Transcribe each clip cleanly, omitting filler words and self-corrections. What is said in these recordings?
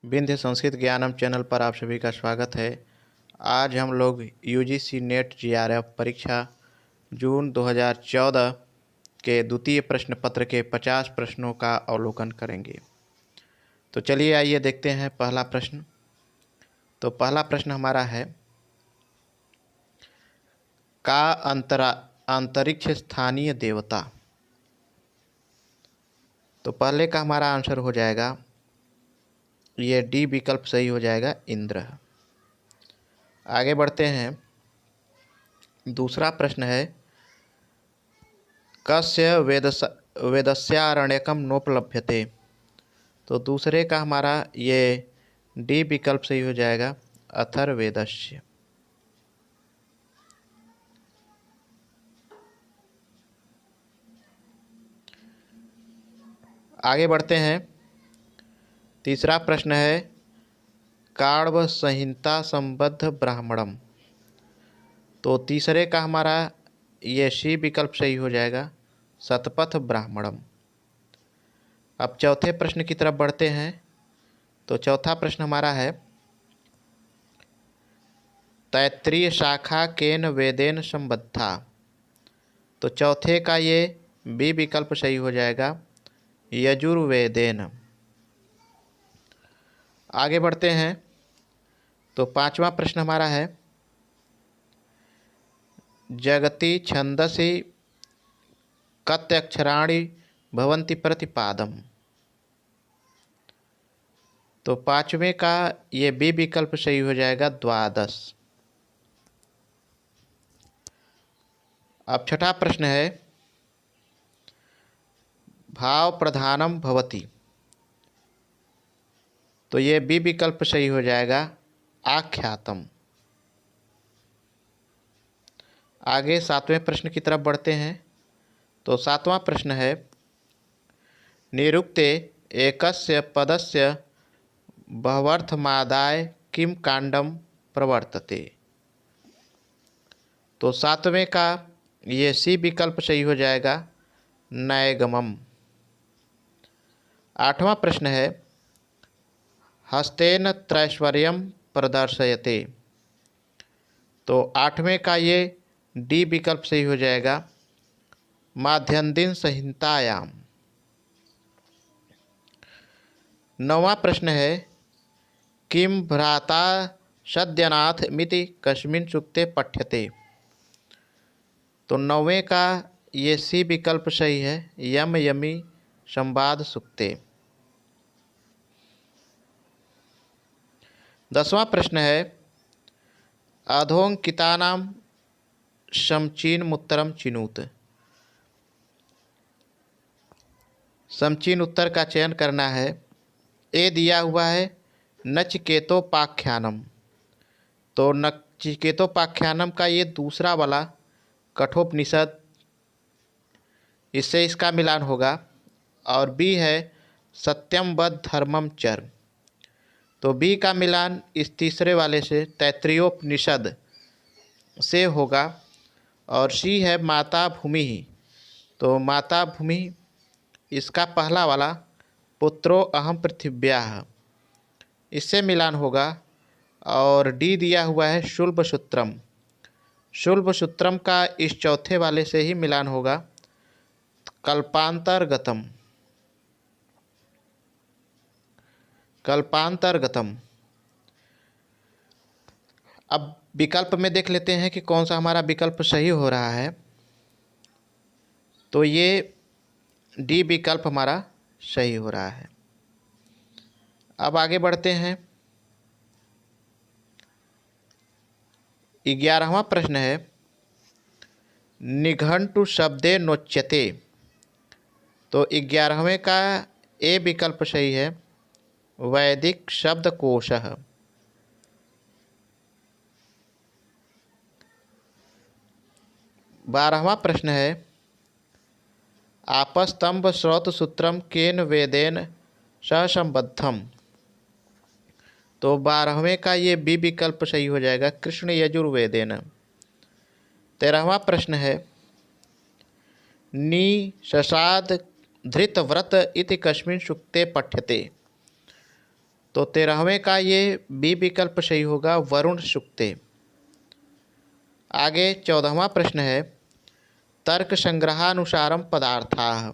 विंध्य संस्कृत ज्ञानम चैनल पर आप सभी का स्वागत है। आज हम लोग यूजीसी नेट जीआरएफ परीक्षा जून 2014 के द्वितीय प्रश्न पत्र के 50 प्रश्नों का अवलोकन करेंगे। तो चलिए आइए देखते हैं पहला प्रश्न। तो पहला प्रश्न हमारा है, का अंतरिक्ष स्थानीय देवता। तो पहले का हमारा आंसर हो जाएगा, ये डी विकल्प सही हो जाएगा, इंद्र। आगे बढ़ते हैं। दूसरा प्रश्न है, कस्य वेदस्यारण्यकम नोपलभ्यते। तो दूसरे का हमारा ये डी विकल्प सही हो जाएगा, अथर्ववेदस्य। आगे बढ़ते हैं। तीसरा प्रश्न है, काण्व संहिता संबद्ध ब्राह्मणम। तो तीसरे का हमारा ये सी विकल्प सही हो जाएगा, शतपथ ब्राह्मणम। अब चौथे प्रश्न की तरफ बढ़ते हैं। तो चौथा प्रश्न हमारा है, तैत्तिरीय शाखा केन वेदेन संबद्धा। तो चौथे का ये बी विकल्प सही हो जाएगा, यजुर्वेदेन। आगे बढ़ते हैं। तो पांचवा प्रश्न हमारा है, जगति छंदसि कत्यक्षराणि भवन्ति प्रतिपादम। तो पांचवें का ये बी विकल्प सही हो जाएगा, द्वादश। अब छठा प्रश्न है, भाव प्रधानम भवति। तो ये बी विकल्प सही हो जाएगा, आख्यातम। आगे सातवें प्रश्न की तरफ बढ़ते हैं। तो सातवां प्रश्न है, निरुक्ते एकस्य पदस्य बह्वर्थमादाय किम कांडम प्रवर्तते। तो सातवें का ये सी विकल्प सही हो जाएगा, नैगमम। आठवां प्रश्न है, हस्तेन त्रैश्वर्यम प्रदर्शयते। तो आठवें का ये डी विकल्प सही हो जाएगा, माध्यन्दिन संहितायाम। नौवां प्रश्न है, किम भ्राता सद्यनाथ मिति कस्मिन् सूक्ते पठ्यते। तो नौवें का ये सी विकल्प सही है, यम यमी संवाद सूक्ते। 10वां प्रश्न है, अधोंकितानां समचीनमुत्तरम चिनुत। समचीन उत्तर का चयन करना है। ए दिया हुआ है नचिकेतोपाख्यानम। तो नचिकेतोपाख्यानम का ये दूसरा वाला कठोपनिषद, इससे इसका मिलान होगा। और बी है सत्यम वद धर्मम चर। तो बी का मिलान इस तीसरे वाले से तैत्तिरीयोपनिषद से होगा। और सी है माता भूमि। तो माता भूमि इसका पहला वाला पुत्रो अहम पृथिव्याः, इससे मिलान होगा। और डी दिया हुआ है शुल्ब सूत्रम। शुल्ब सूत्रम का इस चौथे वाले से ही मिलान होगा, कल्पांतर्गतम। कल्पांतर्गतम। अब विकल्प में देख लेते हैं कि कौन सा हमारा विकल्प सही हो रहा है। तो ये डी विकल्प हमारा सही हो रहा है। अब आगे बढ़ते हैं। 11वां प्रश्न है, निघंटु शब्दे नोच्यते। तो 11वें का ए विकल्प सही है, वैदिक शब्दकोशः। 12वां प्रश्न है, आपस्तंभ श्रौतसूत्रम केन वेदेन सहसंबद्धम। तो 12वें का ये बी विकल्प सही हो जाएगा, कृष्ण यजुर्वेदेन। 13वां प्रश्न है, निशसाद धृतव्रत इति कस्मिन् सूक्ते पठ्यते। तो 13वें का ये बी विकल्प सही होगा, वरुण सुक्ते। आगे 14वां प्रश्न है, तर्क संग्रहानुसारम पदार्थाः।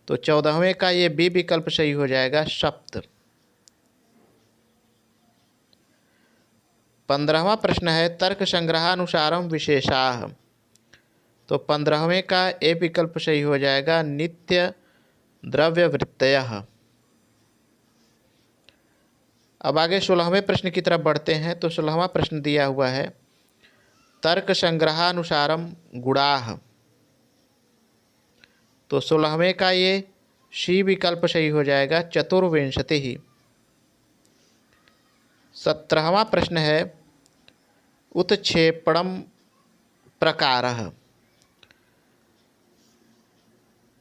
तो 14वें का ये बी विकल्प सही हो जाएगा, सप्त। 15वां प्रश्न है, तर्क संग्रहानुसारम विशेषाः। तो 15वें का ए विकल्प सही हो जाएगा, नित्य द्रव्य वृत्तयः। अब आगे 16वें प्रश्न की तरफ बढ़ते हैं। तो 16वां प्रश्न दिया हुआ है, तर्क संग्रहानुसारम गुणाः। तो 16वें का ये सी विकल्प सही हो जाएगा, चतुर्विंशतिः। 17वां प्रश्न है, उत्क्षेपणम प्रकारः।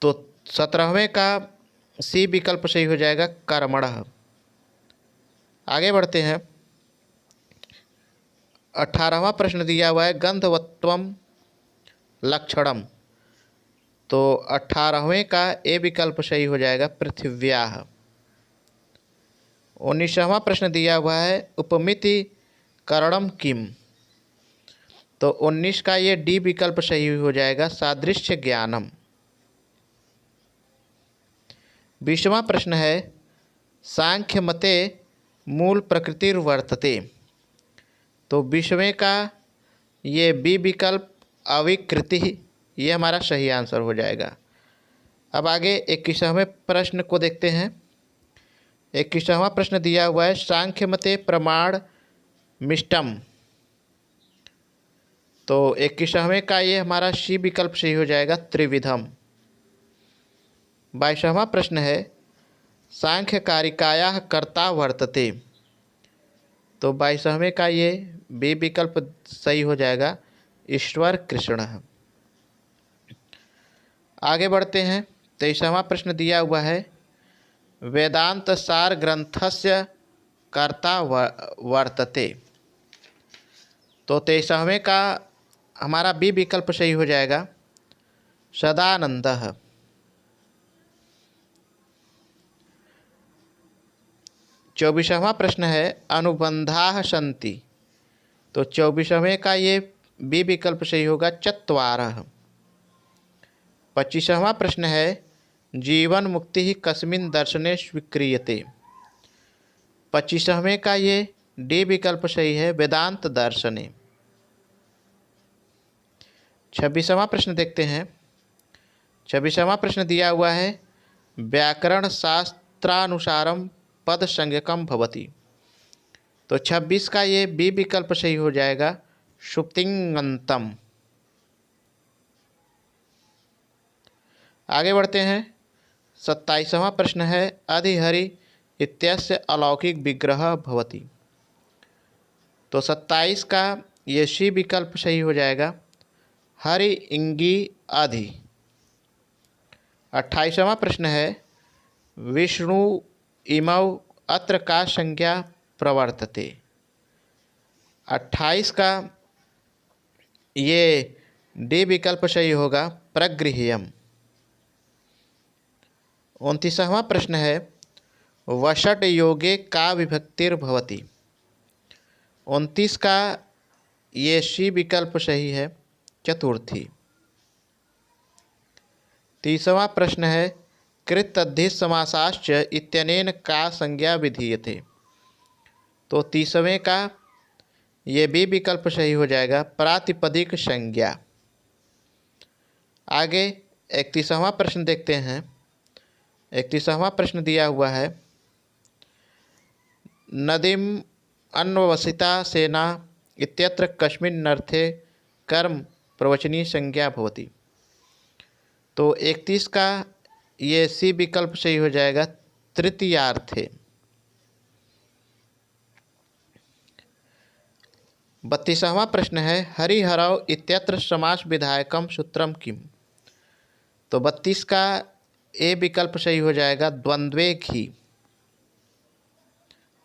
तो 17वें का सी विकल्प सही हो जाएगा, कर्मणः। आगे बढ़ते हैं। 18वां प्रश्न दिया हुआ है, गंधवत्वम लक्षणम। तो 18वें का ए विकल्प सही हो जाएगा, पृथिव्याः। 19वां प्रश्न दिया हुआ है, उपमिति करणम किम। तो 19 का ये डी विकल्प सही हो जाएगा, सादृश्य ज्ञानम। 20वां प्रश्न है, सांख्य मते मूल प्रकृतिर्वर्तते। तो 20वें का ये बी विकल्प अविकृति, ये हमारा सही आंसर हो जाएगा। अब आगे 21वें प्रश्न को देखते हैं। 21वां प्रश्न दिया हुआ है, सांख्य मते प्रमाण मिष्टम। तो 21वें का ये हमारा सी विकल्प सही हो जाएगा, त्रिविधम। 22वां प्रश्न है, सांख्य कारिकायाः कर्ता वर्तते। तो 22वें का ये बी विकल्प सही हो जाएगा, ईश्वर कृष्णः। आगे बढ़ते हैं। 23वां प्रश्न दिया हुआ है, वेदांत सार ग्रंथस्य कर्ता वर्तते। तो 23वें का हमारा बी विकल्प सही हो जाएगा, सदानंदः। 24वां प्रश्न है, अनुबंधाः सन्ति। तो 24वें का ये बी विकल्प सही होगा, चत्वारः। 25वां प्रश्न है, जीवन मुक्ति कस्मिन् दर्शने स्वीक्रियते। 25वें का ये डी विकल्प सही है, वेदांत दर्शने। 26वां प्रश्न देखते हैं। 26वां प्रश्न दिया हुआ है, व्याकरण शास्त्रानुसारम पद संज्ञकम भवति। तो 26 का ये बी विकल्प सही हो जाएगा, सुप्तिङन्तम। आगे बढ़ते हैं। 27वां प्रश्न है, अधिहरि इत्यस्य अलौकिक विग्रह भवति। तो 27 का ये सी विकल्प सही हो जाएगा, हरि इंगी अधि। 28वां प्रश्न है, विष्णु इमौ अत्र का संज्ञा प्रवर्तते। 28 का ये डी विकल्प सही होगा, प्रगृह्यम। 29वां प्रश्न है, वषट योगे का विभक्तिर्भवति। 29 का ये सी विकल्प सही है, चतुर्थी। 30वां प्रश्न है, कृत तद्धित समासाश्च इत्यनेन का संज्ञा विधीयते। तो 30वें का ये बी विकल्प सही हो जाएगा, प्रातिपदिक संज्ञा। आगे 31वां प्रश्न देखते हैं। 31वां प्रश्न दिया हुआ है, नदीम अन्ववसिता सेना इत्यत्र कस्मिन् अर्थे कर्म प्रवचनीय संज्ञा भवति। तो 31 का ये सी विकल्प सही हो जाएगा, तृतीयार्थे। 32वां प्रश्न है, हरिहरौ इत्यत्र समास विधायकम सूत्रम किम। तो 32 का ए विकल्प सही हो जाएगा, द्वंद्वे घी।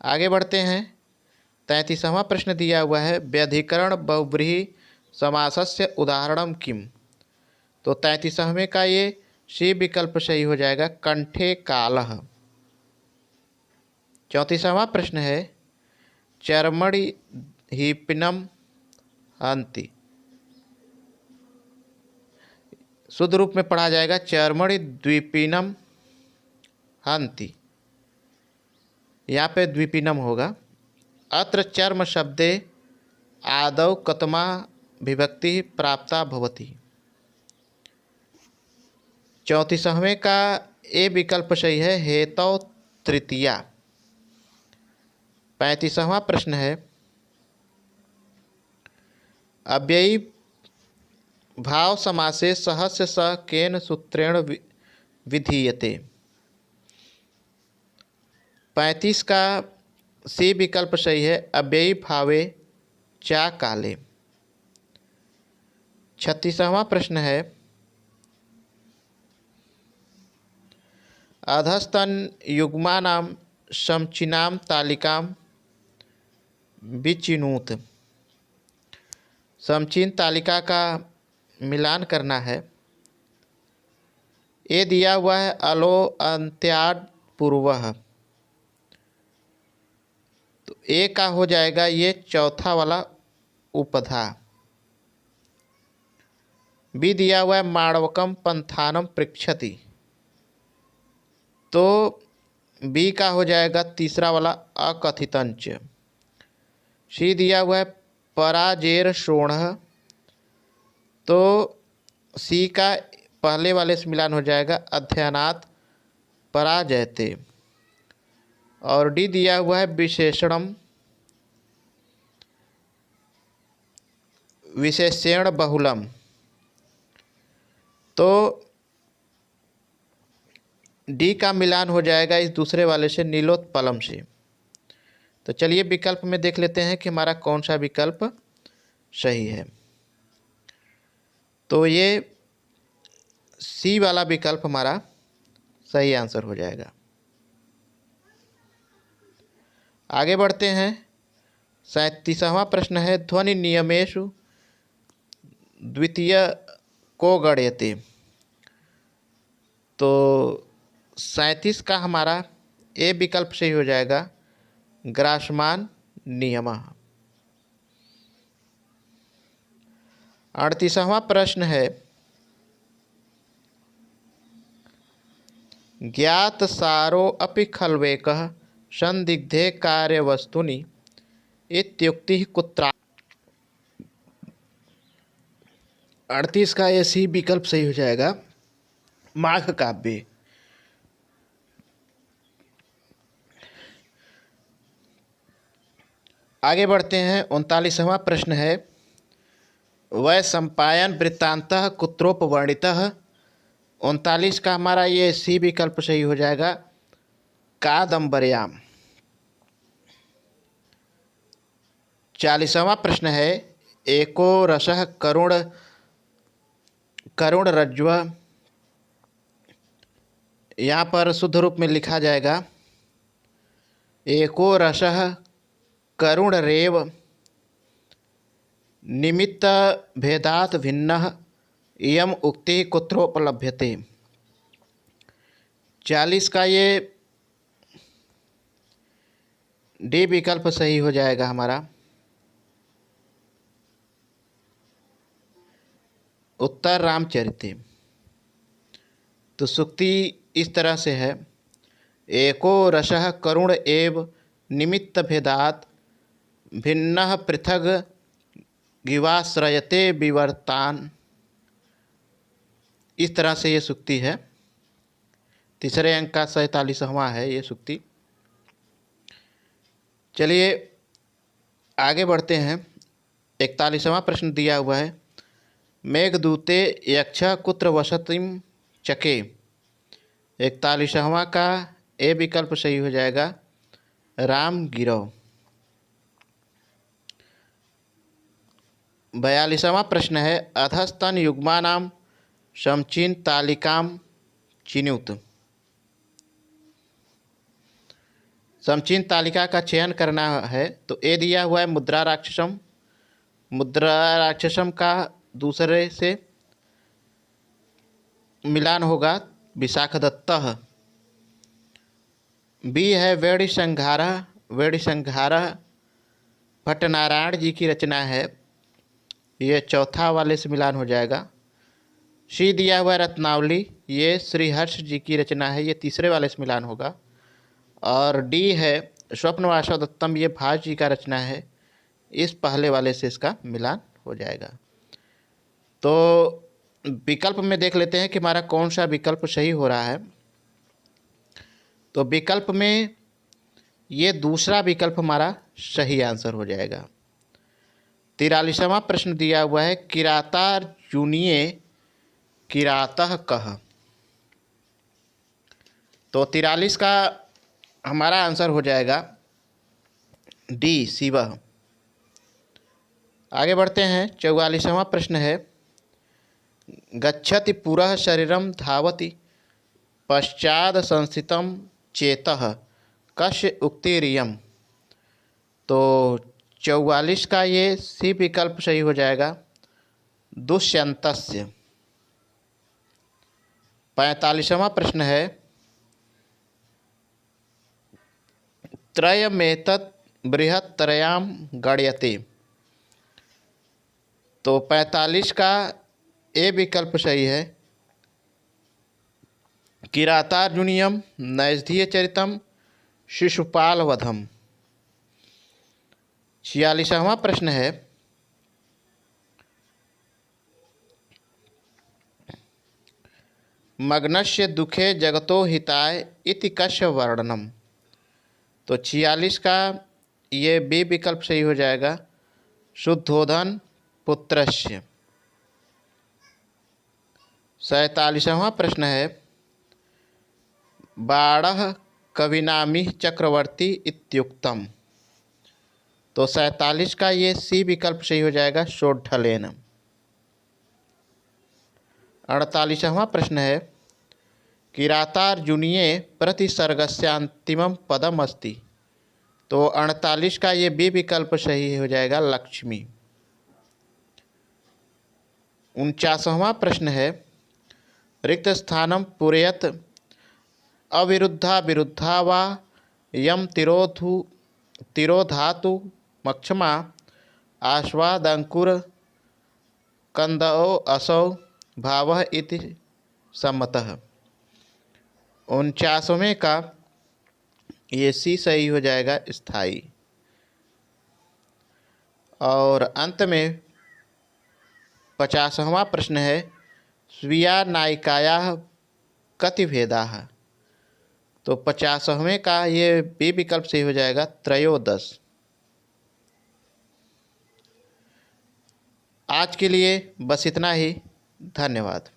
आगे बढ़ते हैं। 33वां प्रश्न दिया हुआ है, व्यधिकरण बहुव्रीहि समासस्य उदाहरणम किम। तो 33वें का ये सी विकल्प सही हो जाएगा, कंठे कालः। 34वां प्रश्न है चर्मणि हीपिनम हंति। शुद्ध रूप में पढ़ा जाएगा चर्मणि द्विपीनम हंति। यहाँ पे द्विपीनम होगा। अत्र चर्म शब्दे आदौ कतमा विभक्ति प्राप्ता भवति। 34वें का ए विकल्प सही है, हेतौ तृतीया। 35वां प्रश्न है अव्ययी भाव समासे सहस्य स केन सूत्रेण विधीयते। 35 का सी विकल्प सही है, अव्ययी भावे चा काले। 36वां प्रश्न है अधस्तन युग्मानां समचिनां तालिकां विचिनुत। समचीन तालिका का मिलान करना है। ये दिया हुआ है अलो अंत्याद पूर्वः, तो ए का हो जाएगा ये चौथा वाला उपधा। बी दिया हुआ है माणवकम पंथानम पृक्षति, तो बी का हो जाएगा तीसरा वाला अकथितंच। सी दिया हुआ है पराजेर शोणः, तो सी का पहले वाले से मिलान हो जाएगा अध्ययनात् पराजयते। और डी दिया हुआ है विशेषणम विशेषण बहुलम, तो डी का मिलान हो जाएगा इस दूसरे वाले से नीलोत्पलम से। तो चलिए विकल्प में देख लेते हैं कि हमारा कौन सा विकल्प सही है। तो ये सी वाला विकल्प हमारा सही आंसर हो जाएगा। आगे बढ़ते हैं। 37वां प्रश्न है ध्वनि नियमेषु द्वितीय को गण्यते। तो 37 का हमारा ए विकल्प सही हो जाएगा, ग्रासमान नियमः। 38वां प्रश्न है ज्ञात सारो अपि खल्वेकः संदिग्धे कार्यवस्तुनि इत्युक्तिः कुत्र। 38 का ये सी विकल्प सही हो जाएगा, माघ काव्य। आगे बढ़ते हैं। 39वां प्रश्न है वै सम्पायन वृत्तांतः कुत्रोपवर्णितः। 39 का हमारा ये सी विकल्प सही हो जाएगा, कादम्बर्याम। 40वां प्रश्न है एको रसः करुण रज्ज्व। यहाँ पर शुद्ध रूप में लिखा जाएगा एको रसः करुण रेव निमित्त भेदात भिन्नः इयम उक्ति कुत्रोपलभ्यते। 40 का ये डी विकल्प सही हो जाएगा हमारा, उत्तर रामचरिते। तो सूक्ति इस तरह से है एको रसः करुण एव निमित्त भेदात भिन्नः पृथग गिवाश्रयते विवर्तान। इस तरह से ये सूक्ति है। तीसरे अंक का 47वां है ये सूक्ति। चलिए आगे बढ़ते हैं। 41वां प्रश्न दिया हुआ है मेघदूते यक्ष कुत्र वसतिम चके। 41वां का ए विकल्प सही हो जाएगा, राम गिरव। 42वां प्रश्न है अधस्तन युग्मानां समचीन तालिकां चिनुत। समचीन तालिका का चयन करना है। तो ए दिया हुआ है मुद्रा राक्षसम। मुद्रा राक्षसम का दूसरे से मिलान होगा विशाखदत्तः। बी है वेणि संघारा। वेणि संघारा भट्टनारायण जी की रचना है, ये चौथा वाले से मिलान हो जाएगा। सी दिया हुआ रत्नावली, ये श्रीहर्ष जी की रचना है, ये तीसरे वाले से मिलान होगा। और डी है स्वप्नवासव दत्तम, ये भास जी का रचना है, इस पहले वाले से इसका मिलान हो जाएगा। तो विकल्प में देख लेते हैं कि हमारा कौन सा विकल्प सही हो रहा है। तो विकल्प में ये दूसरा विकल्प हमारा सही आंसर हो जाएगा। 43वां प्रश्न दिया हुआ है, किरातार्जुनीय किरातः कः। तो 43 का हमारा आंसर हो जाएगा डी शिवः। आगे बढ़ते हैं। 44वां प्रश्न है, गच्छति पुरः शरीरम धावति पश्चाद संस्थितम चेतः कस्य उक्तिरियम्। तो 44 का ये सी विकल्प सही हो जाएगा, दुष्यंतस्य। 45वां प्रश्न है, त्रयमेतत् बृहत्तरयां गण्यते। तो 45 का ए विकल्प सही है, किरातार्जुनीयम नैषधीय चरितम शिशुपाल वधम। 46वां प्रश्न है, मग्नस्य दुखे जगतो हिताय इति कस्य वर्णनम। तो 46 का ये बी विकल्प सही हो जाएगा, शुद्धोधन पुत्रस्य। 47वां प्रश्न है, बाणः कविनामिः चक्रवर्ती इत्युक्तम। तो 47 का ये सी विकल्प सही हो जाएगा, शोढलेन। 48वां प्रश्न है, किरातार्जुनीय प्रतिसर्गस्यांतिमं पदम अस्ति। तो 48 का ये बी विकल्प सही हो जाएगा, लक्ष्मी। 49वां प्रश्न है, रिक्त स्थानम पूरयत अविरुद्धा विरुद्धा वा यम तिरोधातु मक्षमा आश्वादंकुर कंदओ असौ भावः इति सम्मतः। 49वें का ये सी सही हो जाएगा, स्थायी। और अंत में 50वां प्रश्न है, स्वीया नायिकायाः कति भेदाः। तो 50वें का ये बी विकल्प सही हो जाएगा, त्रयोदश। आज के लिए बस इतना ही। धन्यवाद।